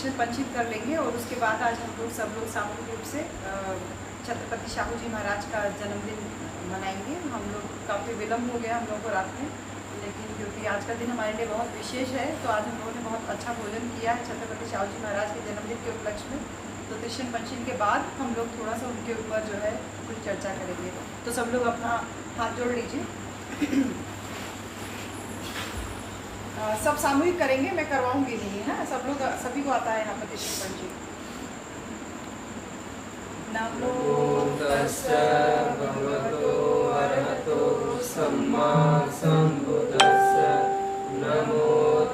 कृष्ण पंचित कर लेंगे और उसके बाद आज हम लोग सब लोग सामूहिक रूप से छत्रपति शाहू जी महाराज का जन्मदिन मनाएंगे। हम लोग काफ़ी विलम्ब हो गया हम लोगों को रात में, लेकिन क्योंकि आज का दिन हमारे लिए बहुत विशेष है तो आज हम लोगों ने बहुत अच्छा भोजन किया है छत्रपति शाहू जी महाराज के जन्मदिन के उपलक्ष्य में। तो कृष्ण पंचमी के बाद हम लोग थोड़ा सा उनके ऊपर जो है कुछ चर्चा करेंगे। तो सब लोग अपना हाथ जोड़ लीजिए। सब सामूहिक करेंगे, मैं करवाऊंगी नहीं है, सब लोग सभी को आता है यहाँ पर कृष्ण पंचमी। नमो तस्सै भगवतो अरहतो सम्मा सम्बुद्दस्सै। नमो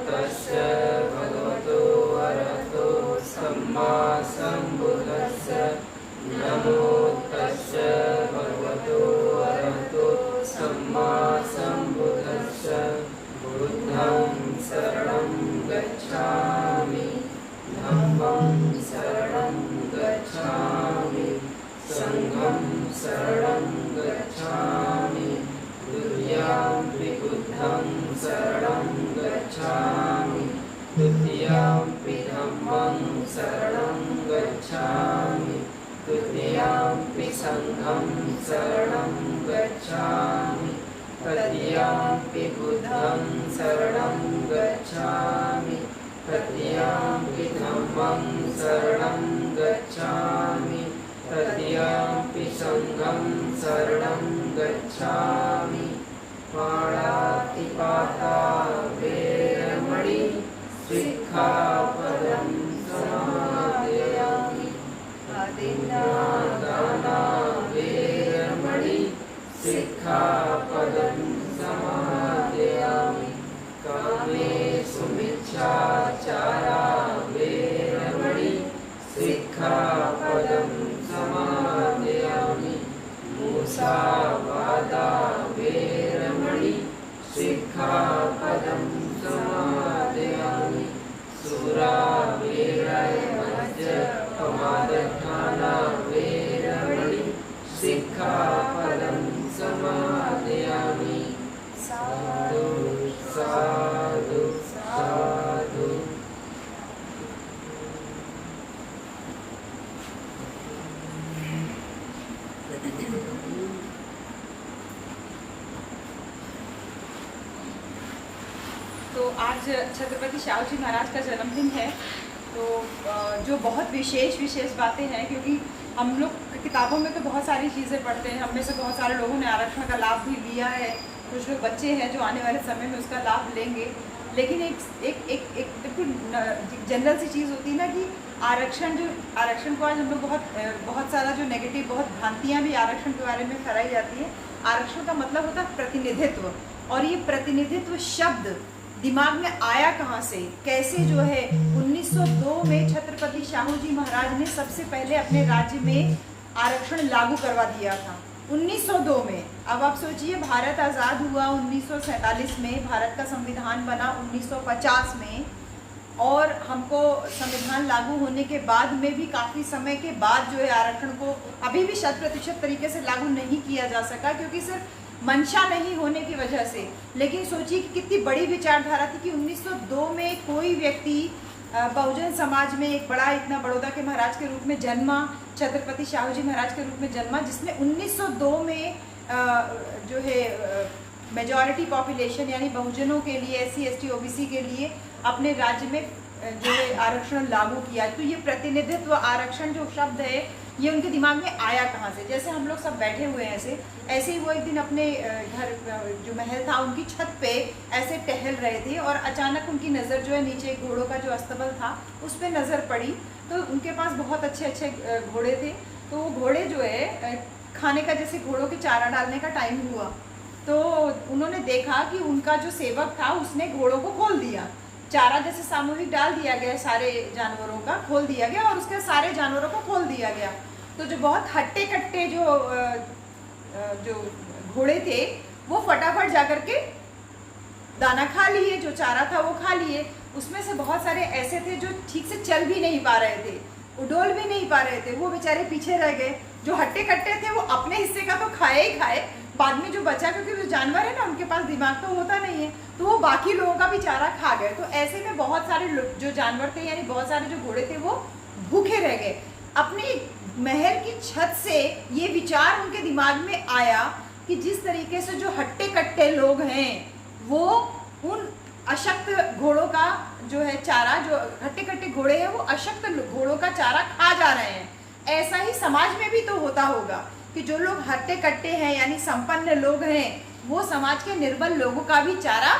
तस्सै भगवतो अरहतो सम्मा सम्बुद्दस्सै। नमो तस्सै भगवतो अरहतो सम्मा सम्बुद्दस्सै। बुद्धं शरणं गच्छामि, धम्मं शरणं गच्छामि, संघं शरणं गच्छामि, द्वितीयंपि बुद्धं शरणं गच्छामि, तृतीयंपि धम्मं शरणं गच्छामि, तृतीयंपि संघं शरणं गच्छामि, तृतीयंपि बुद्धं शरणं गच्छामि, तृतीयंपि धम्मं शरणं गच्छामि, तृतीयंपि संघं शरणं गच्छामि। पाणातिपाता वेरमणि सिक्खापदं समादयामि। आदिन्नादाना वेरमणि सिक्खापदं समादयामि। कामेषु मिच्छाचारा वेरमणि सिक्खापदं समादयामि। मुसावादा वेरमणि सिक्खापदं समादयामि। सुरामेरय मद्यपमादठाना वेरमणि सिक्खापदं समादयामि। साधु साधु साधु। तो आज छत्रपति शाहू जी महाराज का जन्मदिन है, तो जो बहुत विशेष बातें हैं, क्योंकि हम लोग किताबों में तो बहुत सारी चीज़ें पढ़ते हैं, हम में से बहुत सारे लोगों ने आरक्षण का लाभ भी लिया है, कुछ लोग बच्चे हैं जो आने वाले समय में उसका लाभ लेंगे। लेकिन एक जनरल सी चीज़ होती है ना कि आरक्षण को आज हम लोग बहुत सारा जो नेगेटिव, बहुत भ्रांतियाँ भी आरक्षण के बारे में फैलाई जाती है। आरक्षण का मतलब होता है प्रतिनिधित्व, और ये प्रतिनिधित्व शब्द दिमाग में आया कहाँ से, कैसे जो है 1902 में छत्रपति शाहू जी महाराज ने सबसे पहले अपने राज्य में आरक्षण लागू करवा दिया था 1902 में। अब आप सोचिए, भारत आज़ाद हुआ 1947 में, भारत का संविधान बना 1950 में, और हमको संविधान लागू होने के बाद में भी काफ़ी समय के बाद जो है आरक्षण को अभी भी 100% तरीके से लागू नहीं किया जा सका, क्योंकि सिर्फ मंशा नहीं होने की वजह से। लेकिन सोचिए कि कितनी बड़ी विचारधारा थी कि 1902 में कोई व्यक्ति बहुजन समाज में एक बड़ा, इतना बड़ौदा के महाराज के रूप में जन्मा, छत्रपति शाहू जी महाराज के रूप में जन्मा, जिसने 1902 में जो है मेजॉरिटी पॉपुलेशन यानी बहुजनों के लिए, SC ST OBC के लिए अपने राज्य में जो है आरक्षण लागू किया। तो ये प्रतिनिधित्व, आरक्षण जो शब्द है, ये उनके दिमाग में आया कहाँ से। जैसे हम लोग सब बैठे हुए हैं ऐसे ही वो एक दिन अपने घर जो महल था उनकी छत पे ऐसे टहल रहे थे, और अचानक उनकी नज़र जो है नीचे घोड़ों का जो अस्तबल था उस पर नज़र पड़ी। तो उनके पास बहुत अच्छे घोड़े थे, तो वो घोड़े जो है खाने का, जैसे घोड़ों के चारा डालने का टाइम हुआ तो उन्होंने देखा कि उनका जो सेवक था उसने घोड़ों को खोल दिया। चारा जैसे सामूहिक डाल दिया गया, सारे जानवरों का खोल दिया गया, और उसके सारे जानवरों को खोल दिया गया। तो जो बहुत हट्टे कट्टे जो घोड़े थे वो फटाफट जाकर के दाना खा लिए, जो चारा था वो खा लिए। उसमें से बहुत सारे ऐसे थे जो ठीक से चल भी नहीं पा रहे थे, उडोल भी नहीं पा रहे थे, वो बेचारे पीछे रह गए। जो हट्टे कट्टे थे वो अपने हिस्से का तो खाए ही खाए, बाद में जो बचा, क्योंकि वो जानवर है ना, उनके पास दिमाग तो होता नहीं है, तो वो बाकी लोगों का भी चारा खा गए। तो ऐसे में बहुत सारे जो जानवर थे, यानी बहुत सारे जो घोड़े थे, वो भूखे रह गए। अपनी महल की छत से ये विचार उनके दिमाग में आया कि जिस तरीके से जो हट्टे कट्टे लोग हैं वो उन अशक्त घोड़ों का जो है चारा, जो हट्टे कट्टे घोड़े हैं वो अशक्त घोड़ों का चारा खा जा रहे हैं, ऐसा ही समाज में भी तो होता होगा कि जो लोग हट्टे कट्टे हैं यानी संपन्न लोग हैं वो समाज के निर्बल लोगों का भी चारा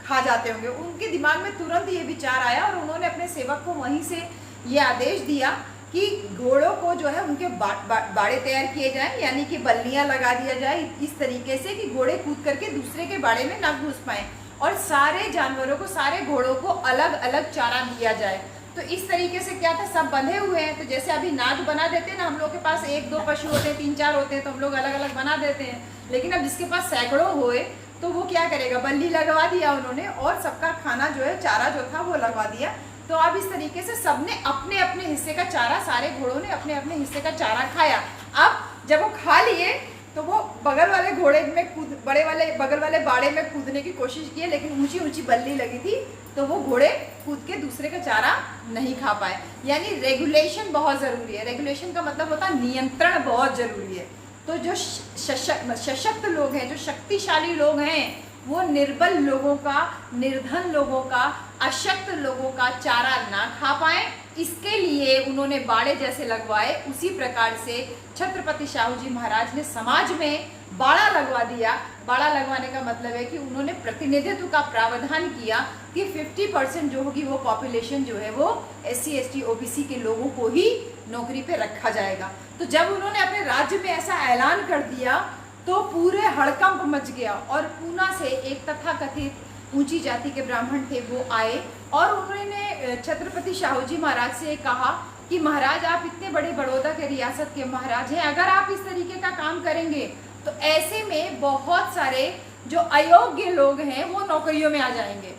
खा जाते होंगे। उनके दिमाग में तुरंत ये विचार आया और उन्होंने अपने सेवक को वहीं से ये आदेश दिया कि घोड़ों को जो है उनके बाड़े तैयार किए जाएं, यानी कि बल्लियां लगा दिया जाए इस तरीके से कि घोड़े कूद करके दूसरे के बाड़े में न घुस पाएं, और सारे जानवरों को, सारे घोड़ों को अलग अलग चारा दिया जाए। तो इस तरीके से क्या था, सब बंधे हुए हैं। तो जैसे अभी नाद बना देते हैं ना, हम लोग के पास 1-2 पशु होते हैं, 3-4 होते हैं, तो हम लोग अलग अलग बना देते हैं। लेकिन अब जिसके पास सैकड़ों हुए तो वो क्या करेगा, बल्ली लगवा दिया उन्होंने और सबका खाना जो है, चारा जो था वो लगवा दिया। तो अब इस तरीके से सबने अपने अपने हिस्से का चारा, सारे घोड़ों ने अपने अपने हिस्से का चारा खाया। अब जब वो खा लिए तो वो बगल वाले घोड़े में बगल वाले बाड़े में कूदने की कोशिश की, लेकिन ऊंची ऊंची बल्ली लगी थी तो वो घोड़े कूद के दूसरे का चारा नहीं खा पाए। यानी रेगुलेशन बहुत ज़रूरी है। रेगुलेशन का मतलब होता है नियंत्रण बहुत ज़रूरी है। तो जो सशक्त लोग हैं, जो शक्तिशाली लोग हैं, वो निर्बल लोगों का, निर्धन लोगों का, अशक्त लोगों का चारा ना खा पाए, इसके लिए उन्होंने बाड़े जैसे लगवाए। उसी प्रकार से छत्रपति शाहू जी महाराज ने समाज में बाड़ा लगवा दिया। बाड़ा लगवाने का मतलब है कि उन्होंने प्रतिनिधित्व का प्रावधान किया कि 50% जो होगी वो पॉपुलेशन जो है वो SC ST OBC के लोगों को ही नौकरी पे रखा जाएगा। तो जब उन्होंने अपने राज्य में ऐसा ऐलान कर दिया तो पूरे हड़कंप मच गया और पूना से एक तथाकथित ऊंची जाति के ब्राह्मण थे, वो आए और उन्होंने छत्रपति शाहू जी महाराज से कहा कि महाराज, आप इतने बड़े बड़ौदा के रियासत के महाराज हैं, अगर आप इस तरीके का काम करेंगे तो ऐसे में बहुत सारे जो अयोग्य लोग हैं वो नौकरियों में आ जाएंगे।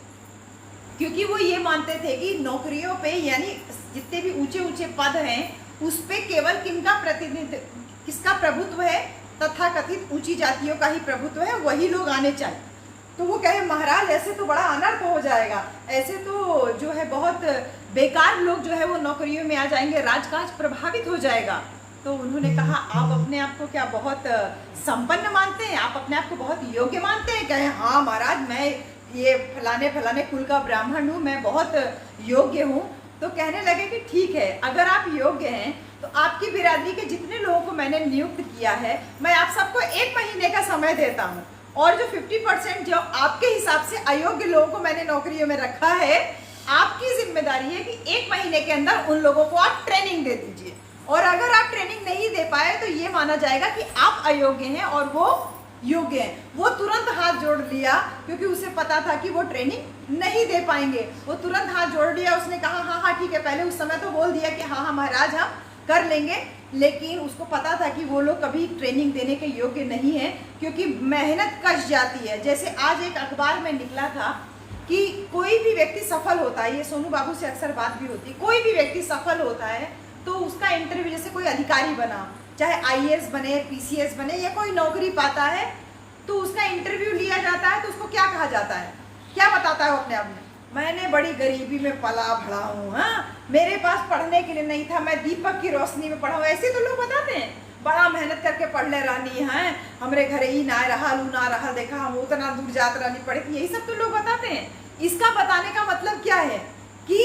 क्योंकि वो ये मानते थे कि नौकरियों पे, यानी जितने भी ऊंचे ऊंचे पद हैं उस पे केवल किसका प्रभुत्व है, तथाकथित ऊंची जातियों का ही प्रभुत्व है, वही लोग आने चाहिए। तो वो कहे महाराज ऐसे तो बड़ा अनर्थ हो जाएगा, ऐसे तो जो है बहुत बेकार लोग जो है वो नौकरियों में आ जाएंगे, राजकाज प्रभावित हो जाएगा। तो उन्होंने कहा आप अपने आप को क्या बहुत संपन्न मानते हैं, आप अपने आप को बहुत योग्य मानते हैं? कहे हाँ महाराज, मैं ये फलाने फलाने कुल का ब्राह्मण हूँ, मैं बहुत योग्य हूँ। तो कहने लगे कि ठीक है, अगर आप योग्य हैं तो आपकी बिरादरी के जितने लोगों को मैंने नियुक्त किया है, मैं आप सबको 1 महीने का समय देता हूँ, और जो 50% जो आपके हिसाब से अयोग्य लोगों को मैंने नौकरियों में रखा है, आपकी जिम्मेदारी है कि 1 महीने के अंदर उन लोगों को आप ट्रेनिंग दे दीजिए। और अगर आप ट्रेनिंग नहीं दे पाए तो ये माना जाएगा कि आप अयोग्य हैं और वो योग्य हैं। वो तुरंत हाथ जोड़ लिया, क्योंकि उसे पता था कि वो ट्रेनिंग नहीं दे पाएंगे। वो तुरंत हाथ जोड़ लिया, उसने कहा हाँ हाँ ठीक है। पहले उस समय तो बोल दिया कि हाँ हाँ महाराज हम कर लेंगे, लेकिन उसको पता था कि वो लोग कभी ट्रेनिंग देने के योग्य नहीं है, क्योंकि मेहनत कश जाती है। जैसे आज एक अखबार में निकला था कि कोई भी व्यक्ति सफल होता है, ये सोनू बाबू से अक्सर बात भी होती है, कोई भी व्यक्ति सफल होता है तो उसका इंटरव्यू, जैसे कोई अधिकारी बना, चाहे IAS बने, PCS बने या कोई नौकरी पाता है, तो उसका इंटरव्यू लिया जाता है तो उसको क्या कहा जाता है, क्या बताता है वो अपने आप में? मैंने बड़ी गरीबी में पला बढ़ा हूँ, हाँ मेरे पास पढ़ने के लिए नहीं था, मैं दीपक की रोशनी में पढ़ा हूँ, ऐसे तो लोग बताते हैं। बड़ा मेहनत करके पढ़ ले रानी है, हमरे घरे ही ना रहा लू ना रहा, देखा हम उतना दूर जात रहनी पड़े थी, यही सब तो लोग बताते हैं। इसका बताने का मतलब क्या है कि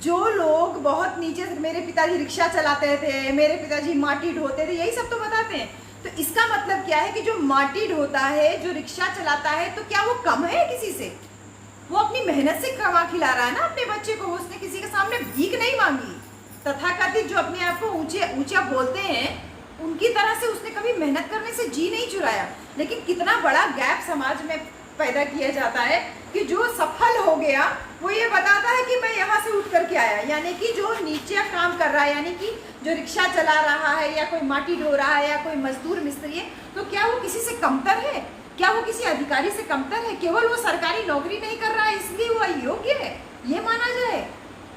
जो लोग बहुत नीचे, मेरे पिताजी रिक्शा चलाते थे, मेरे पिताजी माटी ढोते थे, यही सब तो बताते हैं। तो इसका मतलब क्या है कि जो माटी ढोता है, जो रिक्शा चलाता है, तो क्या वो कम है किसी से? वो अपनी मेहनत से कमा खिला रहा है ना अपने बच्चे को, उसने किसी के सामने भीख नहीं मांगी। तथाकथित जो अपने आप को ऊंचा बोलते हैं, उनकी तरह से उसने कभी मेहनत करने से जी नहीं चुराया। लेकिन कितना बड़ा गैप समाज में पैदा किया जाता है कि जो सफल हो गया वो ये बताता है कि मैं यहाँ से उठ करके आया, यानी कि जो नीचे काम कर रहा है, यानी कि जो रिक्शा चला रहा है या कोई माटी ढो रहा है या कोई मजदूर मिस्त्री है, तो क्या वो किसी से कमतर है? क्या वो किसी अधिकारी से कमतर है? केवल वो सरकारी नौकरी नहीं कर रहा है इसलिए वो अयोग्य है, ये माना जाए?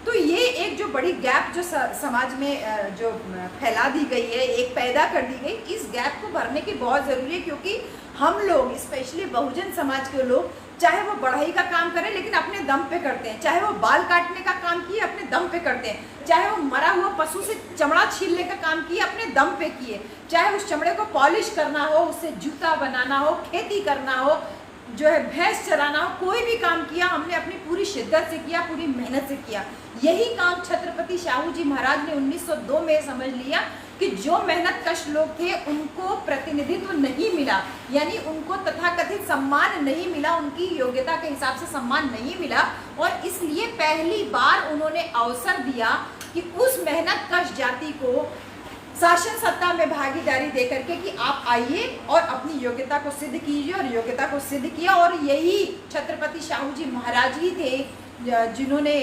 तो ये एक जो बड़ी गैप जो समाज में जो फैला दी गई है, एक पैदा कर दी गई, इस गैप को भरने की बहुत ज़रूरी है। क्योंकि हम लोग, स्पेशली बहुजन समाज के लोग, चाहे वो बढ़ई का काम करें लेकिन अपने दम पे करते हैं, चाहे वो बाल काटने का काम किए अपने दम पे करते हैं, चाहे वो मरा हुआ पशु से चमड़ा छीलने का काम किए अपने दम पे किए, चाहे उस चमड़े को पॉलिश करना हो, उससे जूता बनाना हो, खेती करना हो, जो है भैंस चराना हो, कोई भी काम किया हमने अपनी पूरी शिद्दत से किया, पूरी मेहनत से किया। यही काम छत्रपति शाहू जी महाराज ने 1902 में समझ लिया कि जो मेहनत कश लोग थे उनको प्रतिनिधित्व नहीं मिला, यानी उनको तथाकथित सम्मान नहीं मिला, उनकी योग्यता के हिसाब से सम्मान नहीं मिला, और इसलिए पहली बार उन्होंने अवसर दिया कि उस मेहनत कश जाति को शासन सत्ता में भागीदारी देकर के कि आप आइए और अपनी योग्यता को सिद्ध कीजिए, और योग्यता को सिद्ध किया। और यही छत्रपति शाहू जी महाराज ही थे जिन्होंने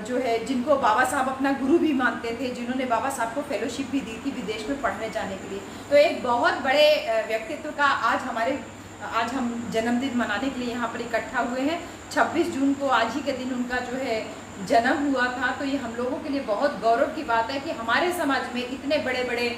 जो है जिनको बाबा साहब अपना गुरु भी मानते थे, जिन्होंने बाबा साहब को फेलोशिप भी दी थी विदेश में पढ़ने जाने के लिए। तो एक बहुत बड़े व्यक्तित्व का आज हम जन्मदिन मनाने के लिए यहाँ पर इकट्ठा हुए हैं। 26 जून को आज ही के दिन उनका जो है जन्म हुआ था। तो ये हम लोगों के लिए बहुत गौरव की बात है कि हमारे समाज में इतने बड़े बड़े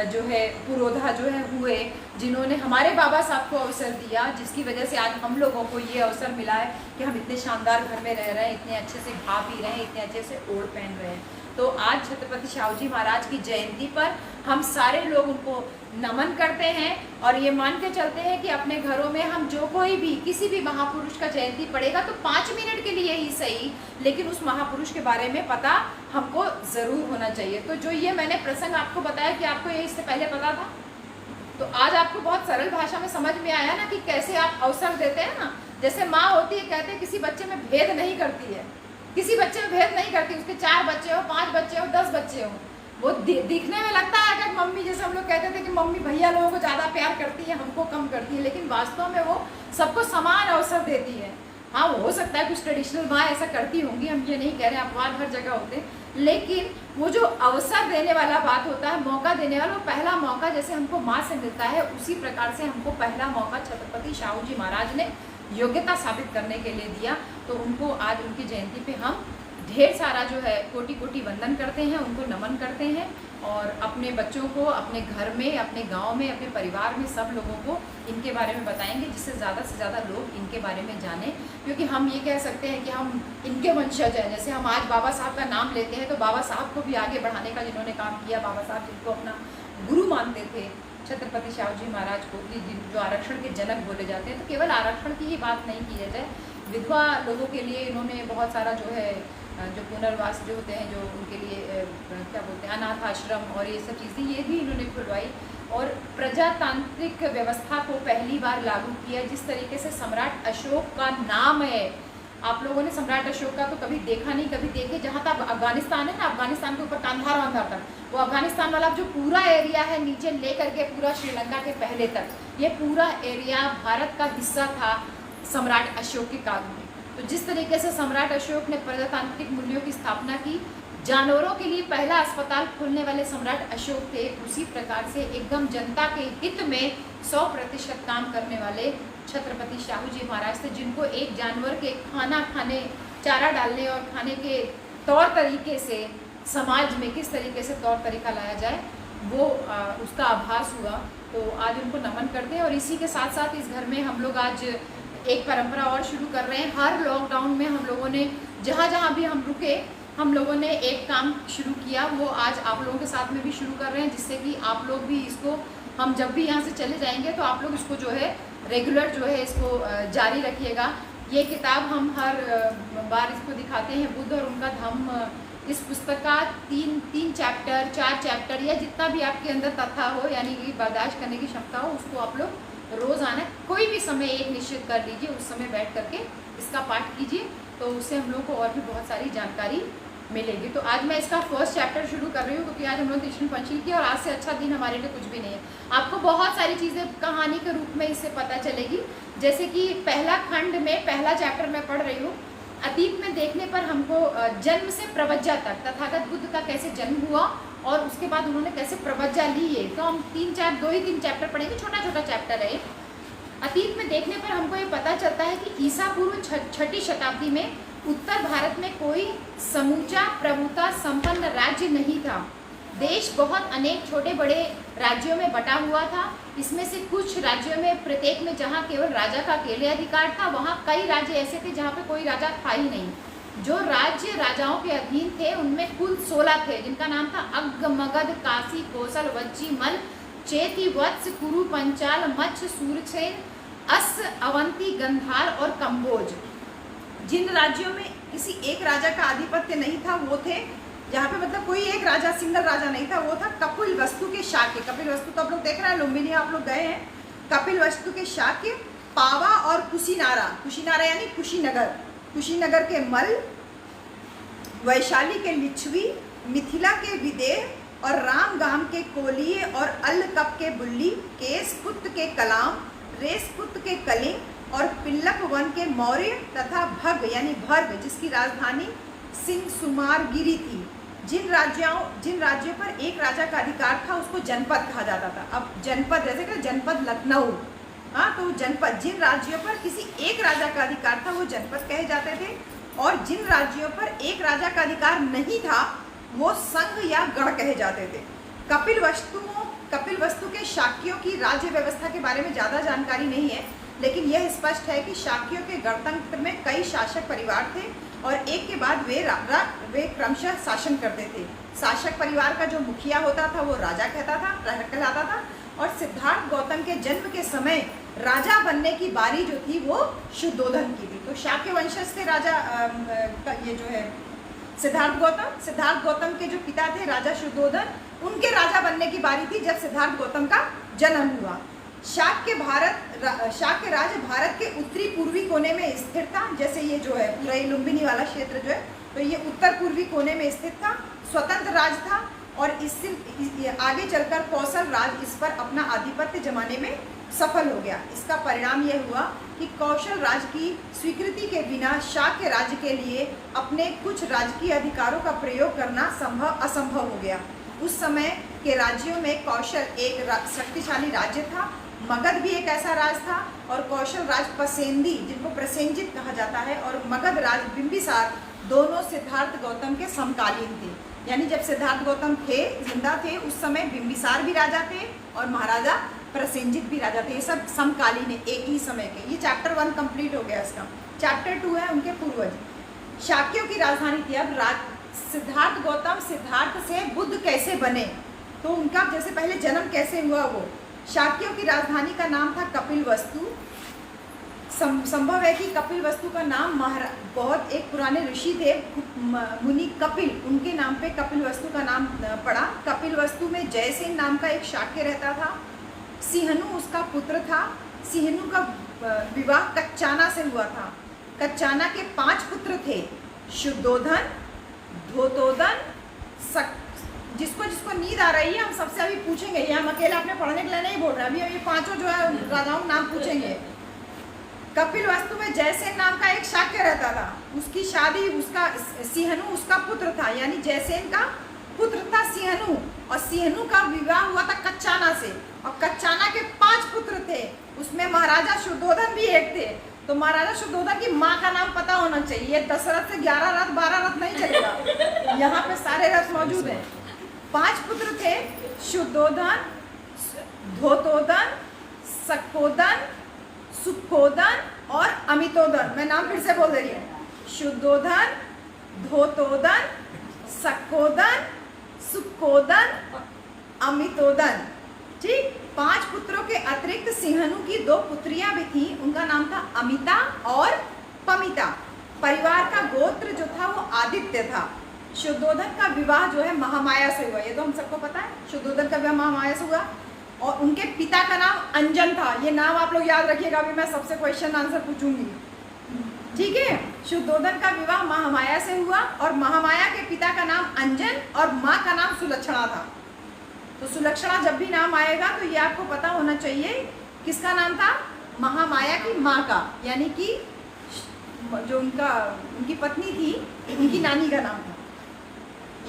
जो है पुरोधा जो है हुए, जिन्होंने हमारे बाबा साहब को अवसर दिया, जिसकी वजह से आज हम लोगों को ये अवसर मिला है कि हम इतने शानदार घर में रह रहे हैं, इतने अच्छे से खा पी रहे हैं, इतने अच्छे से ओढ़ पहन रहे हैं। तो आज छत्रपति शाहू जी महाराज की जयंती पर हम सारे लोग उनको नमन करते हैं और ये मान के चलते हैं कि अपने घरों में हम जो कोई भी किसी भी महापुरुष का जयंती पड़ेगा तो 5 मिनट के लिए ही सही, लेकिन उस महापुरुष के बारे में पता हमको ज़रूर होना चाहिए। तो जो ये मैंने प्रसंग आपको बताया कि आपको ये इससे पहले पता था, तो आज आपको बहुत सरल भाषा में समझ में आया ना कि कैसे आप अवसर देते हैं ना। जैसे माँ होती है, कहते हैं किसी बच्चे में भेद नहीं करती है, किसी बच्चे में भेद नहीं करती, उसके 4 बच्चे हो, 5 बच्चे हो, 10 बच्चे हो, वो दिखने में लगता है कि मम्मी, जैसे हम लोग कहते थे कि मम्मी भैया लोगों को ज़्यादा प्यार करती है, हमको कम करती है, लेकिन वास्तव में वो सबको समान अवसर देती है। हाँ, वो हो सकता है कुछ ट्रेडिशनल माँ ऐसा करती होंगी, हम ये नहीं कह रहे, अपवाद हर जगह होते हैं, लेकिन वो जो अवसर देने वाला बात होता है, मौका देने वाला, वो पहला मौका जैसे हमको माँ से मिलता है, उसी प्रकार से हमको पहला मौका छत्रपति शाहू जी महाराज ने योग्यता साबित करने के लिए दिया। तो उनको आज उनकी जयंती पे हम ढेर सारा जो है कोटि कोटि वंदन करते हैं, उनको नमन करते हैं, और अपने बच्चों को अपने घर में, अपने गांव में, अपने परिवार में सब लोगों को इनके बारे में बताएंगे, जिससे ज़्यादा से ज़्यादा लोग इनके बारे में जानें। क्योंकि हम ये कह सकते हैं कि हम इनके वंशज हैं। जैसे हम आज बाबा साहब का नाम लेते हैं तो बाबा साहब को भी आगे बढ़ाने का जिन्होंने काम किया, बाबा साहब जिनको अपना गुरु मानते थे, छत्रपति शाहू जी महाराज को, जो आरक्षण के जनक बोले जाते हैं। तो केवल आरक्षण की ही बात नहीं की जाए, विधवा लोगों के लिए इन्होंने बहुत सारा जो है जो पुनर्वास जो होते हैं, जो उनके लिए क्या बोलते हैं, अनाथ आश्रम और ये सब चीज़ें, ये भी इन्होंने खुलवाई, और प्रजातांत्रिक व्यवस्था को पहली बार लागू किया। जिस तरीके से सम्राट अशोक का नाम है, आप लोगों ने सम्राट अशोक का तो कभी देखा नहीं, कभी देखे, जहाँ तक अफगानिस्तान है ना, अफगानिस्तान के ऊपर कांधार वांधार तक, वो अफगानिस्तान वाला जो पूरा एरिया है नीचे ले करके पूरा श्रीलंका के पहले तक, ये पूरा एरिया भारत का हिस्सा था सम्राट अशोक के काल में। तो जिस तरीके से सम्राट अशोक ने प्रजातांत्रिक मूल्यों की स्थापना की, जानवरों के लिए पहला अस्पताल खोलने वाले सम्राट अशोक थे, उसी प्रकार से एकदम जनता के हित में 100% काम करने वाले छत्रपति शाहू जी महाराज थे, जिनको एक जानवर के खाना खाने, चारा डालने और खाने के तौर तरीके से समाज में किस तरीके से तौर तरीका लाया जाए, वो उसका आभास हुआ। तो आज उनको नमन करते हैं। और इसी के साथ साथ इस घर में हम लोग आज एक परंपरा और शुरू कर रहे हैं। हर लॉकडाउन में हम लोगों ने जहाँ जहाँ भी हम रुके, हम लोगों ने एक काम शुरू किया, वो आज आप लोगों के साथ में भी शुरू कर रहे हैं, जिससे कि आप लोग भी इसको, हम जब भी यहाँ से चले जाएंगे तो आप लोग इसको जो है रेगुलर जो है इसको जारी रखिएगा। ये किताब हम हर बार इसको दिखाते हैं, बुद्ध और उनका धम्म। इस पुस्तक का 3 चैप्टर, 4 चैप्टर, या जितना भी आपके अंदर तथा हो, यानी कि बर्दाश्त करने की क्षमता हो, उसको आप लोग रोज़ाना कोई भी समय एक निश्चित कर लीजिए, उस समय बैठ करके इसका पाठ कीजिए, तो उससे हम लोग को और भी बहुत सारी जानकारी मिलेगी। तो आज मैं इसका फर्स्ट चैप्टर शुरू कर रही हूँ, क्योंकि आज हम लोग कृष्ण पंचमी की, और आज से अच्छा दिन हमारे लिए कुछ भी नहीं है। आपको बहुत सारी चीज़ें कहानी के रूप में इससे पता चलेगी। जैसे कि पहला खंड में पहला चैप्टर मैं पढ़ रही हूँ, अतीत में देखने पर हमको जन्म से प्रवज्जा तक तथागत बुद्ध का कैसे जन्म हुआ और उसके बाद उन्होंने कैसे प्रवज्जा ली है। तो हम 2 ही 3 चैप्टर पढ़ेंगे, छोटा छोटा चैप्टर है। अतीत में देखने पर हमको ये पता चलता है कि ईसा पूर्व 6ठी शताब्दी में उत्तर भारत में कोई समूचा प्रभुता संपन्न राज्य नहीं था। देश बहुत अनेक छोटे बड़े राज्यों में बटा हुआ था। इसमें से कुछ राज्यों में प्रत्येक में जहाँ केवल राजा का अकेले अधिकार था, वहाँ कई राज्य ऐसे थे जहाँ पे कोई राजा था ही नहीं। जो राज्य राजाओं के अधीन थे उनमें कुल 16 थे, जिनका नाम था अग्ग, मगध, काशी, कोसल, वज्जी, मल, चेती, वत्स, कुरु, पंचाल, मच्छ, सूरसेन, अस, अवंती, गंधार और कंबोज। जिन राज्यों में किसी एक राजा का आधिपत्य नहीं था वो थे, जहाँ पे मतलब कोई एक राजा, सिंगल राजा नहीं था, वो था कपिलवस्तु के शाक्य। कपिलवस्तु तो आप लोग देख रहे हैं, लुम्बिनी आप लोग गए हैं। कपिलवस्तु के शाक्य, पावा और कुशीनारा, कुशीनारा यानी कुशीनगर, कुशीनगर के मल, वैशाली के लिच्छवी, मिथिला के विदेह और रामगाम के कोलिये और अल्लकप के बुल्ली, केसपुत के कलाम, रेसपुत के कलिंग और पिल्लक वन के मौर्य तथा भग यानी भर्ग जिसकी राजधानी सिंहसुमारगिरी थी। जिन राज्यों पर एक राजा का अधिकार था उसको जनपद कहा जाता था। अब जनपद जैसे कि जनपद लखनऊ, हाँ, तो जनपद, जिन राज्यों पर किसी एक राजा का अधिकार था वो जनपद कहे जाते थे, और जिन राज्यों पर एक राजा का अधिकार नहीं था वो संघ या गण कहे जाते थे। कपिलवस्तु के शाक्यों की राज्य व्यवस्था के बारे में ज़्यादा जानकारी नहीं है, लेकिन यह स्पष्ट है कि शाक्यों के गणतंत्र में कई शासक परिवार थे और एक के बाद वे क्रमशः शासन करते थे। शासक परिवार का जो मुखिया होता था वो राजा कहलाता था, और सिद्धार्थ गौतम के जन्म के समय राजा बनने की बारी जो थी वो शुद्धोधन की थी। तो शाक्य वंशज थे राजा ये जो है सिद्धार्थ गौतम के जो पिता थे राजा शुद्धोधन, उनके राजा बनने की बारी थी जब सिद्धार्थ गौतम का जन्म हुआ। शाक्य राज्य भारत के उत्तरी पूर्वी कोने में स्थित था। जैसे ये जो है पूरा ये लुम्बिनी वाला क्षेत्र जो है, तो ये उत्तर पूर्वी कोने में स्थित था, स्वतंत्र राज्य था, और इससे आगे चलकर कौशल राज्य इस पर अपना आधिपत्य जमाने में सफल हो गया। इसका परिणाम यह हुआ कि कौशल राज्य की स्वीकृति के बिना शाक्य राज्य के लिए अपने कुछ राजकीय अधिकारों का प्रयोग करना असंभव हो गया। उस समय के राज्यों में कौशल एक शक्तिशाली राज्य था, मगध भी एक ऐसा राज था, और कौशल राज पसेंदी जिनको प्रसेंजित कहा जाता है, और मगध राज बिंबिसार दोनों सिद्धार्थ गौतम के समकालीन थे। यानी जब सिद्धार्थ गौतम जिंदा थे उस समय बिंबिसार भी राजा थे और महाराजा प्रसेंजित भी राजा थे। ये सब समकालीन है, एक ही समय के। ये चैप्टर 1 कंप्लीट हो गया इसका। चैप्टर 2 है उनके पूर्वज। शाक्यों की राजधानी थी। अब सिद्धार्थ गौतम सिद्धार्थ से बुद्ध कैसे बने, तो उनका जैसे पहले जन्म कैसे हुआ वो। शाक्यों की राजधानी का नाम था कपिलवस्तु। संभव है कि कपिलवस्तु का नाम बहुत एक पुराने ऋषि थे मुनि कपिल, उनके नाम पे कपिलवस्तु का नाम पड़ा। कपिलवस्तु में जयसेन नाम का एक शाक्य रहता था। सिंहनु उसका पुत्र था। सिंहनु का विवाह कच्चाना से हुआ था। कच्चाना के 5 पुत्र थे, शुद्धोधन, धोतोदन, जिसको नींद आ रही है हम सबसे अभी पूछेंगे, ये हम अकेले अपने पढ़ने के लिए नहीं बोल रहे, अभी ये 5 जो है राजाओं नाम पूछेंगे। कपिलवस्तु में जयसेन नाम का एक शाक्य रहता था। उसकी शादी सिंहनु उसका पुत्र था, यानी जयसेन का पुत्र था सिंहनु, और सिंहनु का विवाह हुआ था कच्चाना से, और कच्चाना के 5 पुत्र थे, उसमें महाराजा शुद्धोधन भी एक थे। तो महाराजा शुद्धोधन की माँ का नाम पता होना चाहिए। 10 रथ से 11 रथ 12 रथ नहीं चलेगा, यहाँ पे सारे रथ मौजूद हैं। 5 पुत्र थे, शुद्धोधन, धोतोदन, सकोदन, सुखोदन और अमितोदन। मैं नाम फिर से बोल दे रही हूँ, शुद्धोधन, धोतोदन, सकोदन, सुखोदन, अमितोदन। ठीक, 5 पुत्रों के अतिरिक्त सिंहनु की 2 पुत्रियां भी थी, उनका नाम था अमिता और पमिता। परिवार का गोत्र जो था वो आदित्य था। शुद्धोधन का विवाह जो है महामाया से हुआ, ये तो हम सबको पता है। शुद्धोधन का विवाह महामाया से हुआ, और उनके पिता का नाम अंजन था। ये नाम आप लोग याद रखिएगा, अभी मैं सबसे क्वेश्चन आंसर पूछूंगी, ठीक है। शुद्धोधन का विवाह महामाया से हुआ, और महामाया के पिता का नाम अंजन और माँ का नाम सुलक्षणा था। तो सुलक्षणा जब भी नाम आएगा तो ये आपको पता होना चाहिए किसका नाम था, महामाया की माँ का, यानी कि जो उनकी पत्नी थी उनकी नानी का नाम था।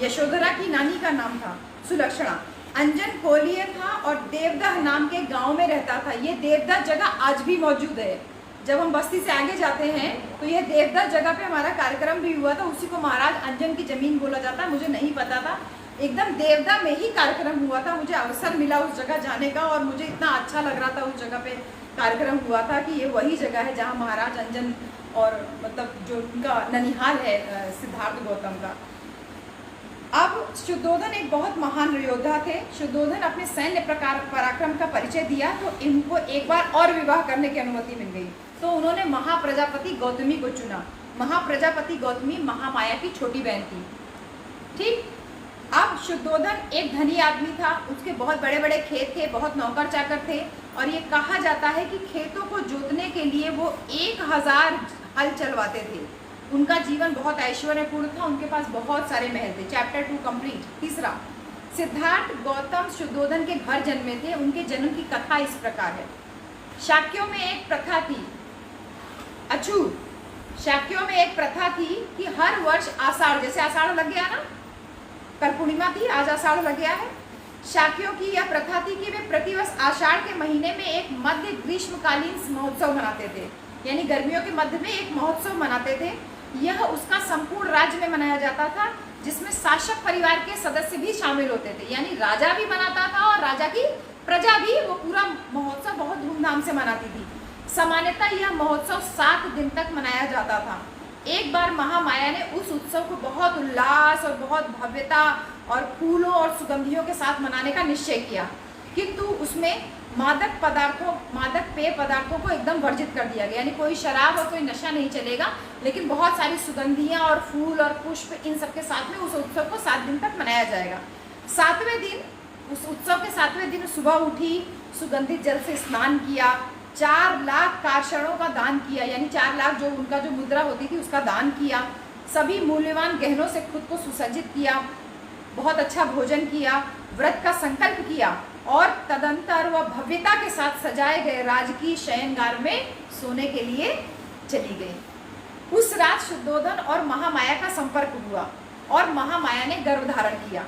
यशोधरा की नानी का नाम था सुलक्षणा। अंजन कोलिये था और देवदह नाम के गांव में रहता था। ये देवदह जगह आज भी मौजूद है। जब हम बस्ती से आगे जाते हैं तो ये देवदह जगह पे हमारा कार्यक्रम भी हुआ था। उसी को महाराज अंजन की जमीन बोला जाता है, मुझे नहीं पता था। एकदम देवदा में ही कार्यक्रम हुआ था। मुझे अवसर मिला उस जगह जाने का और मुझे इतना अच्छा लग रहा था उस जगह पे कार्यक्रम हुआ था कि ये वही जगह है जहाँ महाराज अंजन और मतलब जो उनका ननिहाल है सिद्धार्थ गौतम का। अब शुद्धोधन एक बहुत महान योद्धा थे। शुद्धोधन अपने सैन्य पराक्रम का परिचय दिया तो इनको एक बार और विवाह करने की अनुमति मिल गई। तो उन्होंने महाप्रजापति गौतमी को चुना। महाप्रजापति गौतमी महामाया की छोटी बहन थी। ठीक। अब शुद्धोधन एक धनी आदमी था, उसके बहुत बड़े बड़े खेत थे, बहुत नौकर चाकर थे और ये कहा जाता है कि खेतों को जोतने के लिए वो 1000 हल चलवाते थे। उनका जीवन बहुत ऐश्वर्यपूर्ण था, उनके पास बहुत सारे महल थे। Chapter 2 complete. तीसरा, सिद्धार्थ गौतम शुद्धोधन के घर जन्मे थे। उनके जन्म की कथा इस प्रकार है। शाक्यों में एक प्रथा थी, शाक्यों में एक प्रथा थी कि हर वर्ष आषाढ़, जैसे आषाढ़ लग गया ना, कल पूर्णिमा थी, आज आषाढ़ लग गया है। शाक्यों की यह प्रथा थी कि वे प्रतिवर्ष आषाढ़ के महीने में एक मध्य ग्रीष्मकालीन महोत्सव मनाते थे, यानी गर्मियों के मध्य में एक महोत्सव मनाते थे। यह उसका संपूर्ण राज्य में मनाया जाता था, जिसमें शासक परिवार के सदस्य भी शामिल होते थे, यानी राजा भी मनाता था और राजा की प्रजा भी वो पूरा महोत्सव बहुत धूमधाम से मनाती थी। सामान्यतः यह महोत्सव 7 दिन तक मनाया जाता था। एक बार महामाया ने उस उत्सव को बहुत उल्लास और बहुत भव्यता और फूलों और सुगंधियों के साथ मनाने का निश्चय किया, किंतु उसमें मादक पेय पदार्थों को एकदम वर्जित कर दिया गया, यानी कोई शराब और कोई नशा नहीं चलेगा, लेकिन बहुत सारी सुगंधियां और फूल और पुष्प इन सब के साथ में उस उत्सव को 7 दिन तक मनाया जाएगा। 7वें दिन, उस उत्सव के 7वें दिन सुबह उठी, सुगंधित जल से स्नान किया, 4 लाख कारषणों का दान किया, यानी 4 लाख जो उनका जो मुद्रा होती थी उसका दान किया, सभी मूल्यवान गहनों से खुद को सुसज्जित किया, बहुत अच्छा भोजन किया, व्रत का संकल्प किया और तदंतर वह भव्यता के साथ सजाए गए राजकीय शयनगार में सोने के लिए चली गई। उस रात शुद्धोधन और महामाया का संपर्क हुआ और महामाया ने गर्भ धारण किया।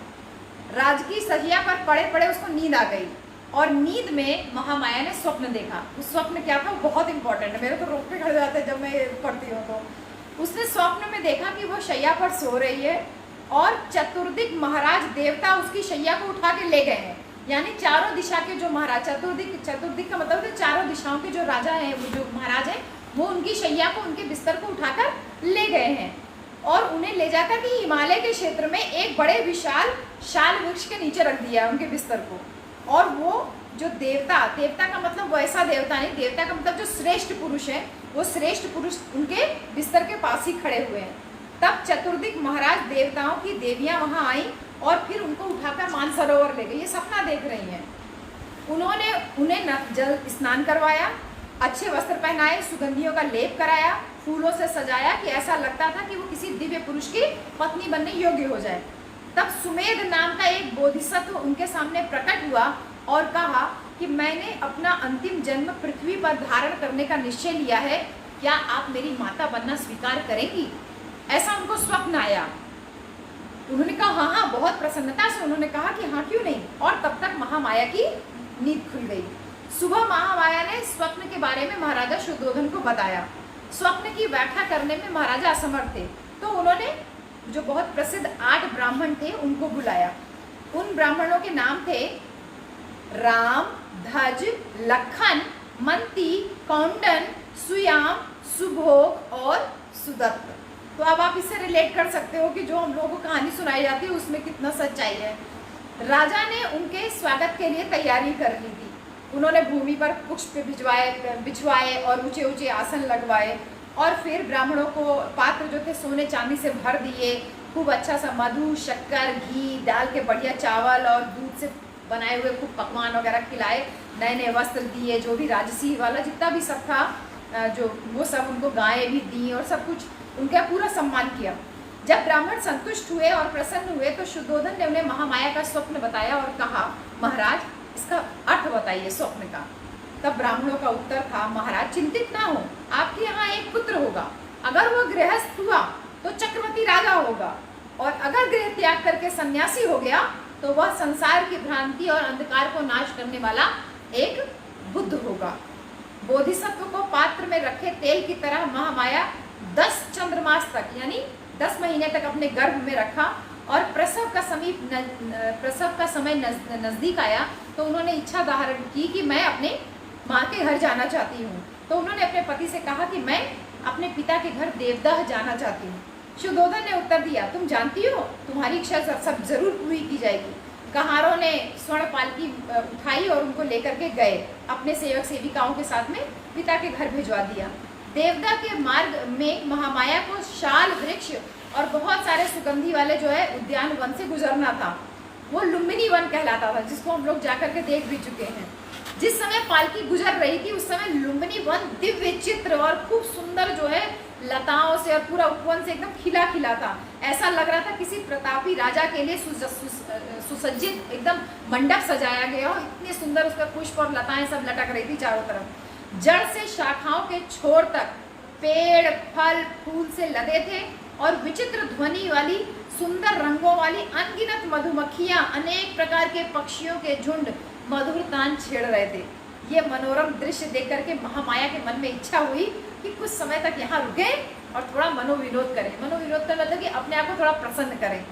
राजकीय सजिया पर पड़े पड़े उसको नींद आ गई और नींद में महामाया ने स्वप्न देखा। उस स्वप्न क्या था वो बहुत इंपॉर्टेंट है, मेरे तो रोक पे खड़े जाते हैं जब मैं पढ़ती हूँ। तो उसने स्वप्न में देखा कि वो शैया पर सो रही है और चतुर्दिक महाराज देवता उसकी शैया को उठा के ले गए हैं, यानी चारों दिशा के जो महाराज, चतुर्दिक का मतलब है चारों दिशाओं के जो राजा हैं, वो जो महाराज हैं, वो उनकी शैया को, उनके बिस्तर को उठाकर ले गए हैं और उन्हें ले जाकर के हिमालय के क्षेत्र में एक बड़े विशाल शाल वृक्ष के नीचे रख दिया उनके बिस्तर को। और वो जो देवता का मतलब वैसा देवता नहीं, देवता का मतलब जो श्रेष्ठ पुरुष है, वो श्रेष्ठ पुरुष उनके बिस्तर के पास ही खड़े हुए हैं। तब चतुर्दिक महाराज देवताओं की देवियां वहां आई और फिर उनको उठाकर मानसरोवर ले गई। ये सपना देख रही हैं। उन्होंने उन्हें जल स्नान करवाया, अच्छे वस्त्र पहनाए, सुगंधियों का लेप कराया, फूलों से सजाया कि ऐसा लगता था कि वो किसी दिव्य पुरुष की पत्नी बनने योग्य हो जाए। तब सुमेध नाम का एक बोधिसत्व उनके सामने प्रकट हुआ और कहा कि मैंने अपना अंतिम जन्म पृथ्वी पर धारण करने का निश्चय लिया है, क्या आप मेरी माता बनना स्वीकार करेंगी? ऐसा उनको स्वप्न आया। उन्होंने कहा हाँ, बहुत प्रसन्नता से उन्होंने कहा कि हाँ क्यों नहीं। और तब तक महामाया की नींद खुल गई। सुबह महामाया ने स्वप्न के बारे में महाराजा शुद्धोधन को बताया। स्वप्न की व्याख्या करने में महाराजा असमर्थ थे, तो उन्होंने जो बहुत प्रसिद्ध 8 ब्राह्मण थे उनको बुलाया। उन ब्राह्मणों के नाम थे राम, धज, लखन, मंती, कौंडन, सुयाम, सुभोग और सुदत्त। तो अब आप इससे रिलेट कर सकते हो कि जो हम लोगों को कहानी सुनाई जाती है उसमें कितना सच्चाई है। राजा ने उनके स्वागत के लिए तैयारी कर ली थी। उन्होंने भूमि पर पुष्प बिछवाए और ऊंचे ऊंचे आसन लगवाए और फिर ब्राह्मणों को पात्र जो थे सोने चांदी से भर दिए। खूब अच्छा सा मधु, शक्कर, घी डाल के बढ़िया चावल और दूध से बनाए हुए खूब पकवान वगैरह खिलाए। नए नए वस्त्र दिए, जो भी राजसी वाला जितना भी सब था जो वो सब उनको गायें भी दी और सब कुछ उनका पूरा सम्मान किया। जब ब्राह्मण संतुष्ट हुए और प्रसन्न हुए तो शुद्धोधन ने उन्हें महामाया का स्वप्न बताया और कहा महाराज इसका अर्थ बताइए स्वप्न का। तब ब्राह्मणों का उत्तर था महाराज चिंतित ना हो, आपके यहाँ एक पुत्र होगा। अगर वह गृहस्थ हुआ तो चक्रवर्ती राजा होगा और अगर गृह त्याग करके सन्यासी हो गया तो वह संसार की भ्रांति और अंधकार को नाश करने वाला एक बुद्ध होगा। बोधिसत्व को पात्र में रखे तेल की तरह महामाया 10 चंद्रमास तक यानी 10 महीने तक अपने गर्भ में रखा और प्रसव का समय नज़दीक आया तो उन्होंने इच्छा धारण की कि मैं अपने माँ के घर जाना चाहती हूँ। तो उन्होंने अपने पति से कहा कि मैं अपने पिता के घर देवदह जाना चाहती हूँ। शुद्धोधन ने उत्तर दिया, तुम जानती हो तुम्हारी इच्छा सब जरूर पूरी की जाएगी। कहारों ने स्वर्ण पालकी उठाई और उनको लेकर के गए, अपने सेवक सेविकाओं के साथ में पिता के घर भिजवा दिया। देवदह के मार्ग में महामाया को शाल वृक्ष और बहुत सारे सुगंधी वाले जो है उद्यान वन से गुजरना था। वो लुम्बिनी वन कहलाता था, जिसको हम लोग जाकर के देख भी चुके हैं। जिस समय पालकी गुजर रही थी उस समय लुम्बिनी वन दिव्य चित्र और खूब सुंदर जो है लताओं से और पूरा उपवन से एकदम खिला खिला था। ऐसा लग रहा था किसी प्रतापी राजा के लिए सुसज्जित एकदम मंडप सजाया गया हो। इतने सुंदर उसका पुष्प और लताएं सब लटक रही थी चारों तरफ। जड़ से शाखाओं के छोर तक पेड़ फल फूल से लदे थे और विचित्र ध्वनि वाली सुंदर रंगों वाली अनगिनत मधुमक्खियां, अनेक प्रकार के पक्षियों के झुंड मधुर तान छेड़ रहे थे। ये मनोरम दृश्य देख करके महामाया के मन में इच्छा हुई कि कुछ समय तक यहाँ रुके और थोड़ा मनोविनोद करें। मनोविनोद का मतलब कि अपने आप को थोड़ा प्रसन्न करें।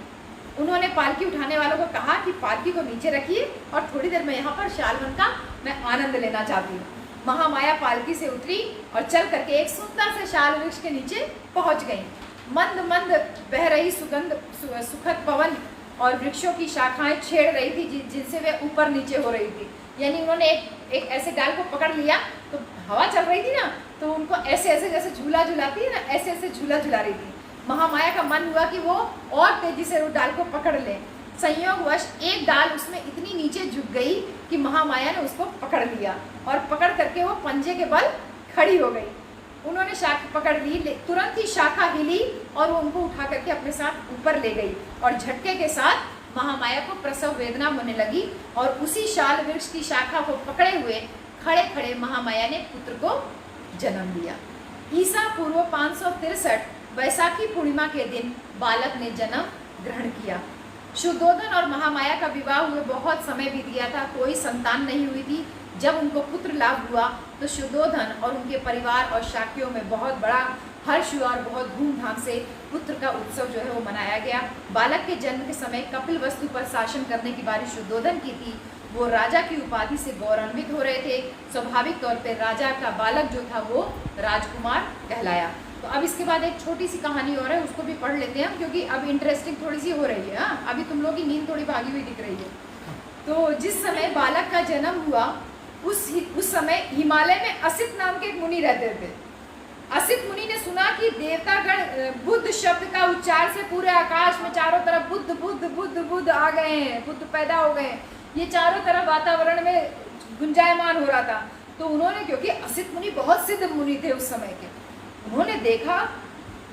उन्होंने पालकी उठाने वालों को कहा कि पालकी को नीचे रखिए और थोड़ी देर में यहाँ पर शालवन का मैं आनंद लेना चाहती हूँ। महामाया पालकी से उतरी और चल करके एक सुंदर से शाल वृक्ष के नीचे पहुँच गई। मंद मंद बह रही सुखद पवन और वृक्षों की शाखाएं छेड़ रही थी जिनसे वे ऊपर नीचे हो रही थी। यानी उन्होंने एक ऐसे डाल को पकड़ लिया तो हवा चल रही थी ना, तो उनको ऐसे ऐसे जैसे झूला झुलाती है ना, ऐसे ऐसे झूला झुला रही थी। महामाया का मन हुआ कि वो और तेजी से उस डाल को पकड़ ले। संयोगवश एक डाल उसमें इतनी नीचे झुक गई कि महामाया ने उसको पकड़ लिया और पकड़ करके वो पंजे के बल खड़ी हो गई। उन्होंने शाखा पकड़ ली, तुरंत ही शाखा हिली और वो उनको उठा करके अपने साथ ऊपर ले गई और झटके के साथ महामाया को प्रसव वेदना होने लगी और उसी शाल वृक्ष की शाखा को पकड़े हुए खड़े खड़े महामाया ने पुत्र को जन्म दिया। ईसा पूर्व 563 वैसाखी पूर्णिमा के दिन बालक ने जन्म ग्रहण किया। शुद्धोधन और महामाया का विवाह हुए बहुत समय बीत गया था, कोई संतान नहीं हुई थी। जब उनको पुत्र लाभ हुआ तो शुद्धोधन और उनके परिवार और शाक्यों में बहुत बड़ा हर्ष हुआ और बहुत धूमधाम से पुत्र का उत्सव जो है वो मनाया गया। बालक के जन्म के समय कपिल वस्तु पर शासन करने की बारी शुद्धोधन की थी। वो राजा की उपाधि से गौरवान्वित हो रहे थे। स्वाभाविक तौर पर राजा का बालक जो था वो राजकुमार कहलाया। तो अब इसके बाद एक छोटी सी कहानी और है, उसको भी पढ़ लेते हैं क्योंकि अब इंटरेस्टिंग थोड़ी सी हो रही है। अभी तुम लोग की नींद थोड़ी भागी हुई दिख रही है। तो जिस समय बालक का जन्म हुआ उस समय हिमालय में असित नाम के एक मुनि रहते थे। असित मुनि ने सुना कि देवतागण बुद्ध शब्द का उच्चार से पूरे आकाश में चारों तरफ बुद्ध बुद्ध बुद्ध बुद्ध आ गए हैं, बुद्ध पैदा हो गए हैं। ये चारों तरफ वातावरण में गुंजायमान हो रहा था। तो उन्होंने, क्योंकि असित मुनि बहुत सिद्ध मुनि थे उस समय के, उन्होंने देखा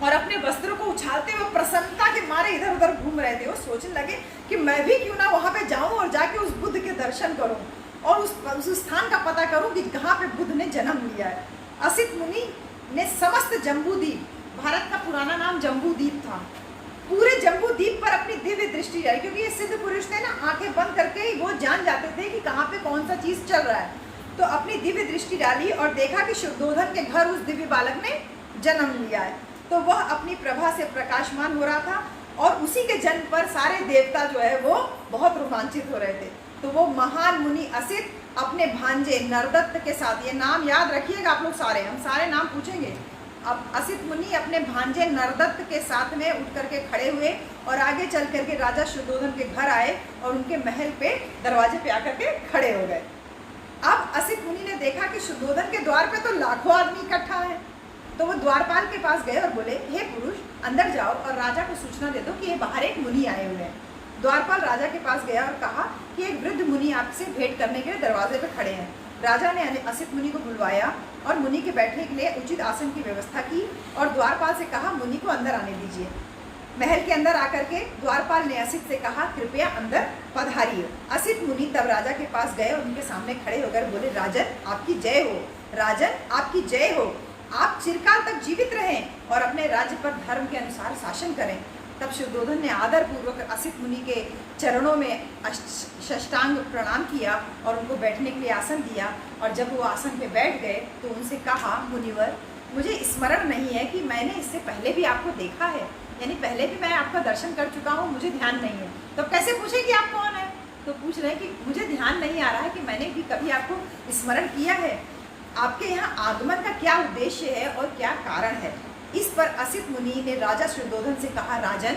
और अपने वस्त्रों को उछालते हुए प्रसन्नता के मारे इधर उधर घूम रहे थे। वो सोचने लगे कि मैं भी क्यों ना वहाँ पे जाऊँ और जाके उस बुद्ध के दर्शन करूँ और उस स्थान का पता करूं कि कहाँ पे बुद्ध ने जन्म लिया है। असित मुनि ने समस्त जम्बूद्वीप, भारत का पुराना नाम जम्बूद्वीप था, पूरे जम्बूद्वीप पर अपनी दिव्य दृष्टि डाली। क्योंकि ये सिद्ध पुरुष थे ना, आंखें बंद करके ही वो जान जाते थे कि कहाँ पे कौन सा चीज़ चल रहा है। तो अपनी दिव्य दृष्टि डाली और देखा कि शुद्धोधन के घर उस दिव्य बालक ने जन्म लिया है। तो वह अपनी प्रभा से प्रकाशमान हो रहा था और उसी के जन्म पर सारे देवता जो है वो बहुत रोमांचित हो रहे थे। तो वो महान मुनि असित अपने भांजे नरदत्त के साथ, ये नाम याद रखिएगा आप लोग सारे, हम सारे नाम पूछेंगे। अब असित मुनि अपने भांजे नरदत्त के साथ में उठ करके खड़े हुए और आगे चल करके राजा शुद्धोधन के घर आए और उनके महल पे दरवाजे पे आकर के खड़े हो गए। अब असित मुनि ने देखा कि शुद्धोधन के द्वार पे तो लाखों आदमी इकट्ठा है। तो वो द्वारपाल के पास गए और बोले, हे पुरुष अंदर जाओ और राजा को सूचना दे दो कि ये बाहर एक मुनि आए हुए हैं। द्वारपाल राजा के पास गया और कहा कि एक वृद्ध मुनि आपसे भेंट करने के लिए दरवाजे पर खड़े हैं। राजा ने असित मुनि को बुलवाया और मुनि के बैठने के लिए उचित आसन की व्यवस्था की और द्वारपाल से कहा मुनि को अंदर आने दीजिए। महल के अंदर आकर के द्वारपाल ने असित से कहा कृपया अंदर पधारिए। असित मुनि तब राजा के पास गए और उनके सामने खड़े होकर बोले, राजन आपकी जय हो, राजन आपकी जय हो, आप चिरकाल तक जीवित रहें और अपने राज्य पर धर्म के अनुसार शासन करें। तब शुद्धोधन ने आदर पूर्वक असित मुनि के चरणों में साष्टांग प्रणाम किया और उनको बैठने के लिए आसन दिया। और जब वो आसन पे बैठ गए तो उनसे कहा, मुनिवर मुझे स्मरण नहीं है कि मैंने इससे पहले भी आपको देखा है, यानी पहले भी मैं आपका दर्शन कर चुका हूँ, मुझे ध्यान नहीं है। तो कैसे पूछे कि आप कौन है? तो पूछ रहे हैं कि मुझे ध्यान नहीं आ रहा है कि मैंने भी कभी आपको स्मरण किया है। आपके यहाँ आगमन का क्या उद्देश्य है और क्या कारण है? इस पर असित मुनि ने राजा शुद्धोधन से कहा, राजन,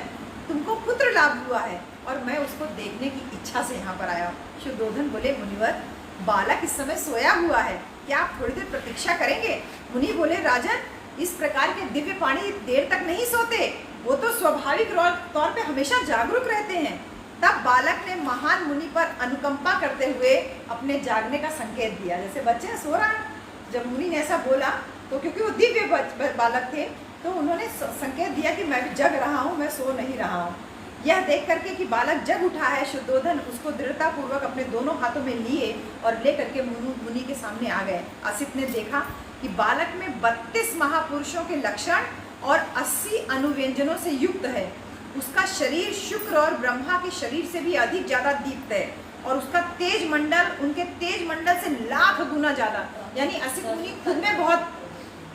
तुमको पुत्र लाभ हुआ है और मैं उसको देखने की इच्छा से यहाँ पर आया। शुद्धोधन बोले, मुनिवर, बालक इस समय सोया हुआ है, क्या आप थोड़ी देर प्रतीक्षा करेंगे? मुनि बोले, राजन, इस प्रकार के दिव्य प्राणी देर तक नहीं सोते, वो तो स्वाभाविक तौर पे हमेशा जागरूक रहते हैं। तब बालक ने महान मुनि पर अनुकंपा करते हुए अपने जागने का संकेत दिया। जैसे बच्चे सो रहा है, जब मुनि ने ऐसा बोला तो क्योंकि वो दिव्य बालक थे तो उन्होंने संकेत दिया कि मैं भी जग रहा हूँ, मैं सो नहीं रहा हूँ। यह देख करके कि बालक जग उठा है, शुद्धोधन उसको दृढ़तापूर्वक अपने दोनों हाथों में लिए और ले करके मुनि के सामने आ गए। असित ने देखा कि बालक में 32 महापुरुषों के लक्षण और 80 अनुव्यंजनों से युक्त है। उसका शरीर शुक्र और ब्रह्मा के शरीर से भी अधिक ज़्यादा दीप्त है और उसका तेज मंडल उनके तेज मंडल से लाख गुना ज़्यादा। यानी असित मुनि खुद में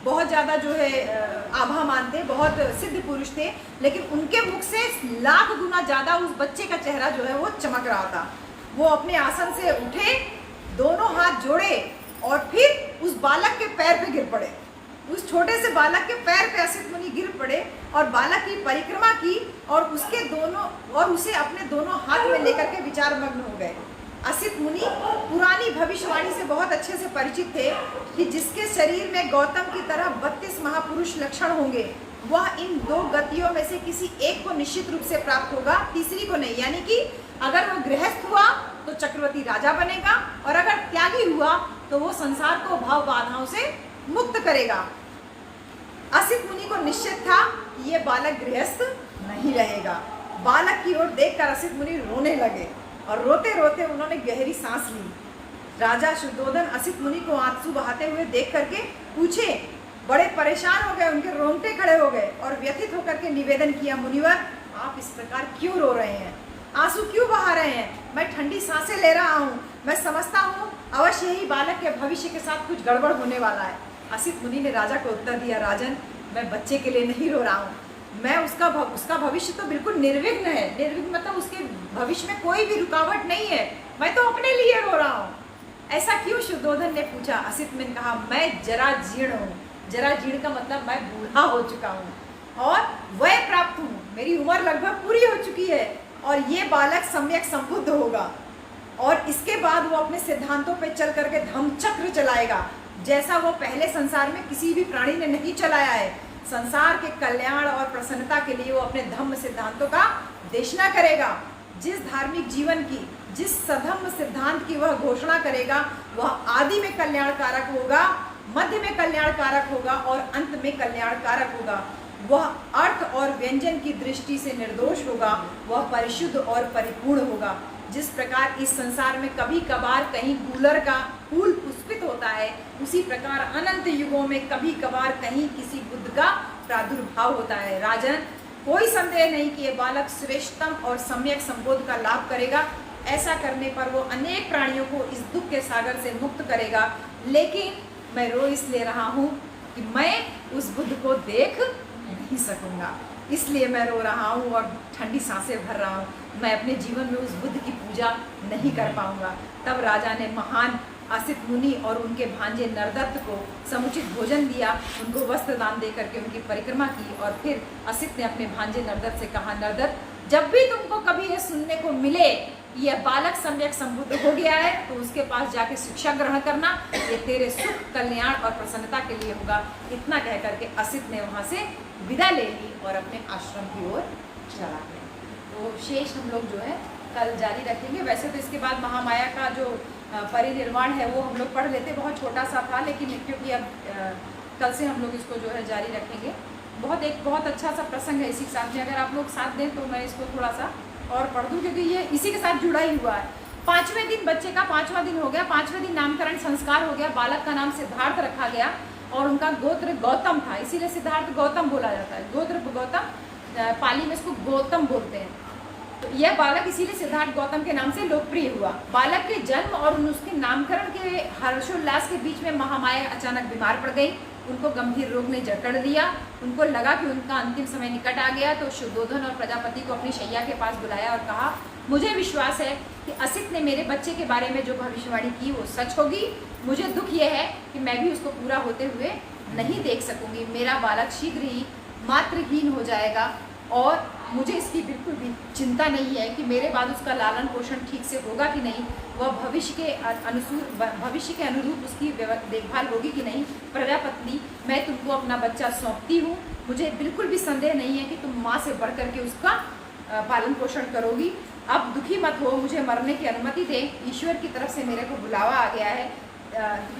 बहुत ज़्यादा जो है आभा मानते, बहुत सिद्ध पुरुष थे, लेकिन उनके मुख से लाख गुना ज़्यादा उस बच्चे का चेहरा जो है वो चमक रहा था। वो अपने आसन से उठे, दोनों हाथ जोड़े और फिर उस बालक के पैर पे गिर पड़े। उस छोटे से बालक के पैर पे असित मुनि गिर पड़े और बालक की परिक्रमा की और उसे अपने दोनों हाथ में लेकर के विचार मग्न हो गए। असित मुनि पुरानी भविष्यवाणी से बहुत अच्छे से परिचित थे कि जिसके शरीर में गौतम की तरह 32 महापुरुष लक्षण होंगे, वह इन 2 गतियों में से किसी एक को निश्चित रूप से प्राप्त होगा, तीसरी को नहीं। यानी कि अगर वह गृहस्थ हुआ तो चक्रवर्ती राजा बनेगा और अगर त्यागी हुआ तो वो संसार को भाव बाधाओं से मुक्त करेगा। असित मुनि को निश्चित था कि ये बालक गृहस्थ नहीं रहेगा। बालक की ओर देखकर असित मुनि रोने लगे और रोते रोते उन्होंने गहरी सांस ली। राजा शुद्धोधन असित मुनि को आंसू बहाते हुए देख करके पूछे, बड़े परेशान हो गए, उनके रोंगटे खड़े हो गए और व्यथित होकर के निवेदन किया, मुनिवर, आप इस प्रकार क्यों रो रहे हैं? आंसू क्यों बहा रहे हैं? मैं ठंडी सांसें ले रहा हूँ। मैं समझता हूँ अवश्य ही बालक के भविष्य के साथ कुछ गड़बड़ होने वाला है। असित मुनि ने राजा को उत्तर दिया, राजन, मैं बच्चे के लिए नहीं रो रहा हूँ, मैं उसका भविष्य तो बिल्कुल निर्विघ्न है। निर्विघ्न मतलब उसके भविष्य में कोई भी रुकावट नहीं है, मैं तो अपने लिए रो रहा हूँ। ऐसा क्यों? शुद्धोधन ने पूछा। असित ने कहा, मैं जरा जीर्ण हूँ। जरा जीर्ण का मतलब मैं बूढ़ा हो चुका हूँ और वय प्राप्त हूँ, मेरी उम्र लगभग पूरी हो चुकी है और ये बालक सम्यक संबुद्ध होगा और इसके बाद वो अपने सिद्धांतों पे चल करके धम्मचक्र चलाएगा, जैसा वो पहले संसार में किसी भी प्राणी ने नहीं चलाया है। संसार के कल्याण और प्रसन्नता के लिए वो अपने धम्म सिद्धांतों का देशना करेगा। जिस धार्मिक जीवन की, जिस सधम्म सिद्धांत की वह घोषणा करेगा, वह आदि में कल्याणकारक होगा, मध्य में कल्याणकारक होगा और अंत में कल्याणकारक होगा। वह अर्थ और व्यंजन की दृष्टि से निर्दोष होगा, वह परिशुद्ध और परिपूर्ण होगा। जिस प्रकार इस संसार में कभी कभार कहीं कूलर का फूल पुष्पित होता है, उसी प्रकार अनंत युगों में कभी कभार कहीं किसी बुद्ध का प्रादुर्भाव होता है। राजन, कोई संदेह नहीं कि यह बालक श्रेष्ठतम और सम्यक संबोध का लाभ करेगा। ऐसा करने पर वो अनेक प्राणियों को इस दुख के सागर से मुक्त करेगा। लेकिन मैं रो इसलिए रहा हूँ कि मैं उस बुद्ध को देख नहीं सकूँगा, इसलिए मैं रो रहा हूँ और ठंडी सांसें भर रहा हूँ। मैं अपने जीवन में उस बुद्ध की पूजा नहीं कर पाऊँगा। तब राजा ने महान असित मुनि और उनके भांजे नरदत्त को समुचित भोजन दिया, उनको वस्त्र दान दे करके उनकी परिक्रमा की और फिर असित ने अपने भांजे नरदत्त से कहा, नरदत्त, जब भी तुमको कभी ये सुनने को मिले यह बालक सम्यक संबुद्ध हो गया है तो उसके पास जाके शिक्षा ग्रहण करना, ये तेरे सुख, कल्याण और प्रसन्नता के लिए होगा। इतना कह करके असित ने वहाँ से विदा ले ली और अपने आश्रम की ओर चला गया। तो शेष हम लोग जो है कल जारी रखेंगे। वैसे तो इसके बाद महामाया का जो परिनिर्वाण है वो हम लोग पढ़ लेते, बहुत छोटा सा था, लेकिन क्योंकि अब कल से हम लोग इसको जो है जारी रखेंगे। बहुत अच्छा सा प्रसंग है इसी के साथ में, अगर आप लोग साथ दें तो मैं इसको थोड़ा सा और पढ़ दूँ क्योंकि ये इसी के साथ जुड़ा ही हुआ है। 5वें दिन बच्चे का 5वां दिन हो गया, 5वें दिन नामकरण संस्कार हो गया। बालक का नाम सिद्धार्थ रखा गया और उनका गोत्र गौतम था, इसीलिए सिद्धार्थ गौतम बोला जाता है। गोत्र गौतम, पाली में इसको गौतम बोलते हैं। तो यह बालक इसीलिए सिद्धार्थ गौतम के नाम से लोकप्रिय हुआ। बालक के जन्म और उसके नामकरण के हर्षोल्लास के बीच में महामाया अचानक बीमार पड़ गई उनको गंभीर रोग ने जकड़ दिया। उनको लगा कि उनका अंतिम समय निकट आ गया, तो शुद्धोधन और प्रजापति को अपनी शैया के पास बुलाया और कहा, मुझे विश्वास है कि असित ने मेरे बच्चे के बारे में जो भविष्यवाणी की वो सच होगी। मुझे दुख यह है कि मैं भी उसको पूरा होते हुए नहीं देख सकूंगी। मेरा बालक शीघ्र ही मातृहीन हो जाएगा और मुझे इसकी बिल्कुल भी चिंता नहीं है कि मेरे बाद उसका लालन पोषण ठीक से होगा कि नहीं, वह भविष्य के अनुरूप उसकी देखभाल होगी कि नहीं। प्रजापति, मैं तुमको अपना बच्चा सौंपती हूँ। मुझे बिल्कुल भी संदेह नहीं है कि तुम माँ से बढ़ करके उसका पालन पोषण करोगी। अब दुखी मत हो, मुझे मरने की अनुमति दे। ईश्वर की तरफ से मेरे को बुलावा आ गया है,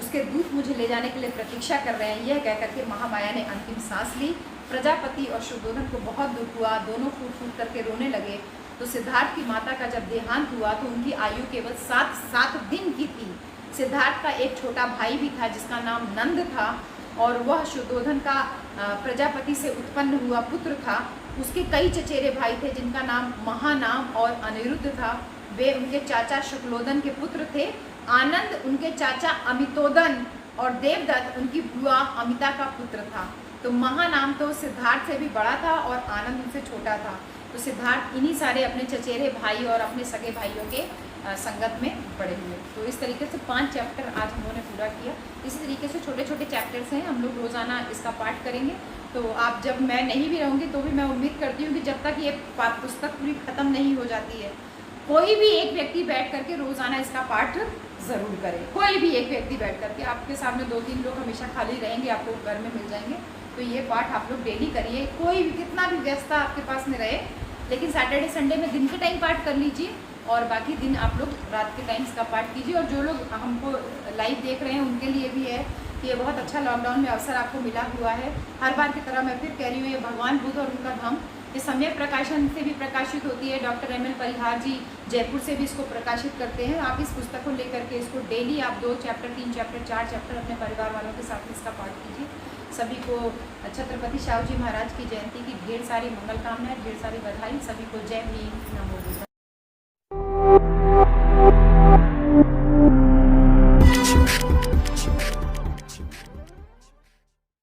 उसके दूत मुझे ले जाने के लिए प्रतीक्षा कर रहे हैं। यह कह करके महामाया ने अंतिम सांस ली। प्रजापति और शुद्धोधन को बहुत दुख हुआ, दोनों फूट फूट करके रोने लगे। तो सिद्धार्थ की माता का जब देहांत हुआ तो उनकी आयु केवल 7 दिन की थी। सिद्धार्थ का एक छोटा भाई भी था जिसका नाम नंद था, और वह शुद्धोधन का प्रजापति से उत्पन्न हुआ पुत्र था। उसके कई चचेरे भाई थे जिनका नाम महानाम और अनिरुद्ध था। वे उनके चाचा शुक्लोदन के पुत्र थे। आनंद उनके चाचा अमितोदन और देवदत्त उनकी बुआ अमिता का पुत्र था। तो महानाम तो सिद्धार्थ से भी बड़ा था और आनंद उनसे छोटा था। तो सिद्धार्थ इन्हीं सारे अपने चचेरे भाई और अपने सगे भाइयों के संगत में बड़े हुए। तो इस तरीके से 5 चैप्टर आज हम लोगों ने पूरा किया। इसी तरीके से छोटे छोटे चैप्टर्स हैं, हम लोग रोज़ाना इसका पाठ करेंगे। तो आप जब मैं नहीं भी रहूँगी तो भी मैं उम्मीद करती हूँ कि जब तक ये पुस्तक पूरी ख़त्म नहीं हो जाती है, कोई भी एक व्यक्ति बैठ करके रोज़ाना इसका पाठ ज़रूर करे। कोई भी एक व्यक्ति बैठ करके, आपके सामने 2-3 लोग हमेशा खाली रहेंगे, आपको घर में मिल जाएंगे। तो ये पाठ आप लोग डेली करिए। कोई भी कितना भी व्यस्तता आपके पास में रहे, लेकिन सैटरडे संडे में दिन के टाइम पाठ कर लीजिए और बाकी दिन आप लोग रात के टाइम इसका पाठ कीजिए। और जो लोग हमको लाइव देख रहे हैं उनके लिए भी है कि ये बहुत अच्छा लॉकडाउन में अवसर आपको मिला हुआ है। हर बार की तरह मैं फिर कह रही हूँ, ये भगवान बुद्ध और उनका धम्म ये सम्यक प्रकाशन से भी प्रकाशित होती है। Doctor M L. परिहार जी जयपुर से भी इसको प्रकाशित करते हैं। आप इस पुस्तक को लेकर के इसको डेली आप 2 चैप्टर, 3 चैप्टर, 4 चैप्टर अपने परिवार वालों के साथ इसका पाठ कीजिए। सभी को छत्रपति शाहू जी महाराज की जयंती की ढेर सारी मंगल कामनाएं, ढेर सारी बधाई। सभी को जय भीम, नमो बुद्धाय।